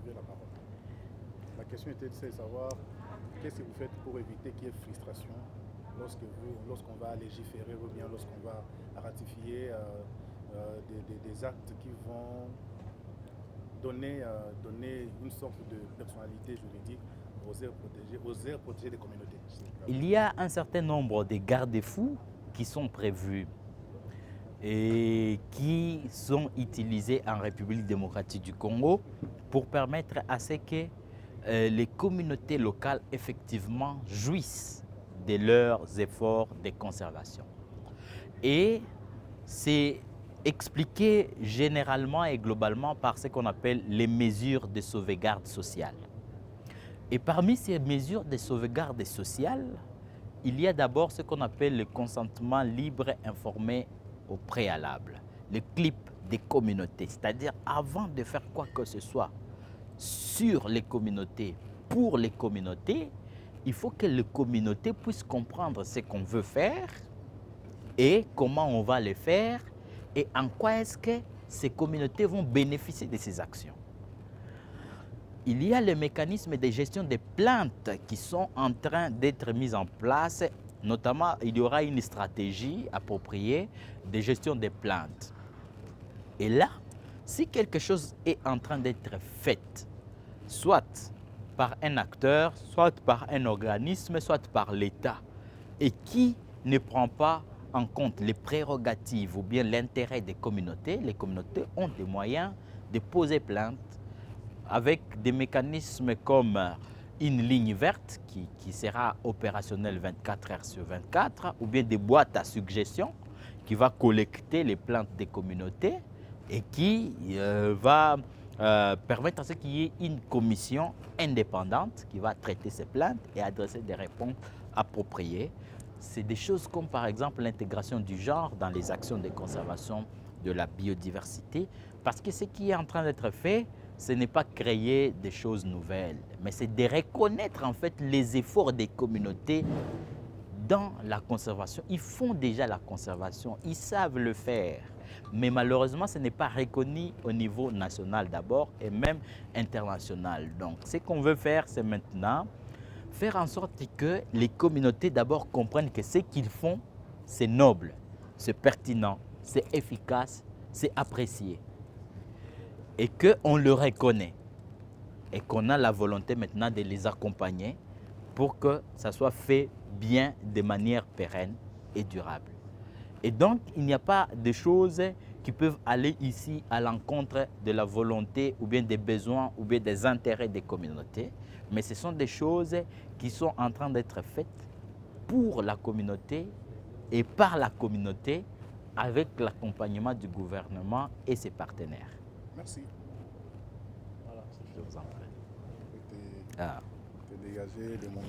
avez la parole. La question était de savoir qu'est-ce que vous faites pour éviter qu'il y ait frustration lorsqu'on va légiférer ou bien lorsqu'on va ratifier des actes qui vont donner une sorte de personnalité juridique aux aires protégées des communautés. Il y a un certain nombre de garde-fous qui sont prévus et qui sont utilisés en République démocratique du Congo pour permettre à ce que les communautés locales effectivement jouissent de leurs efforts de conservation. Et c'est expliqué généralement et globalement par ce qu'on appelle les mesures de sauvegarde sociale. Et parmi ces mesures de sauvegarde sociale, il y a d'abord ce qu'on appelle le consentement libre informé au préalable, le clip des communautés, c'est-à-dire avant de faire quoi que ce soit sur les communautés, pour les communautés, il faut que les communautés puissent comprendre ce qu'on veut faire et comment on va le faire et en quoi est-ce que ces communautés vont bénéficier de ces actions. Il y a les mécanismes de gestion des plaintes qui sont en train d'être mis en place. Notamment, il y aura une stratégie appropriée de gestion des plaintes. Et là, si quelque chose est en train d'être fait, soit par un acteur, soit par un organisme, soit par l'État, et qui ne prend pas en compte les prérogatives ou bien l'intérêt des communautés, les communautés ont des moyens de poser plainte avec des mécanismes comme une ligne verte qui sera opérationnelle 24 heures sur 24, ou bien des boîtes à suggestions qui va collecter les plaintes des communautés et qui va permettre à ce qu'il y ait une commission indépendante qui va traiter ces plaintes et adresser des réponses appropriées. C'est des choses comme par exemple l'intégration du genre dans les actions de conservation de la biodiversité, parce que ce qui est en train d'être fait, ce n'est pas créer des choses nouvelles, mais c'est de reconnaître en fait les efforts des communautés dans la conservation. Ils font déjà la conservation, ils savent le faire, mais malheureusement ce n'est pas reconnu au niveau national d'abord et même international. Donc ce qu'on veut faire, c'est maintenant faire en sorte que les communautés d'abord comprennent que ce qu'ils font, c'est noble, c'est pertinent, c'est efficace, c'est apprécié. Et qu'on le reconnaît. Et qu'on a la volonté maintenant de les accompagner pour que ça soit fait bien de manière pérenne et durable. Et donc, il n'y a pas de choses qui peuvent aller ici à l'encontre de la volonté ou bien des besoins ou bien des intérêts des communautés, mais ce sont des choses qui sont en train d'être faites pour la communauté et par la communauté avec l'accompagnement du gouvernement et ses partenaires. Merci. Voilà, je vous en prie. Dégagé de mon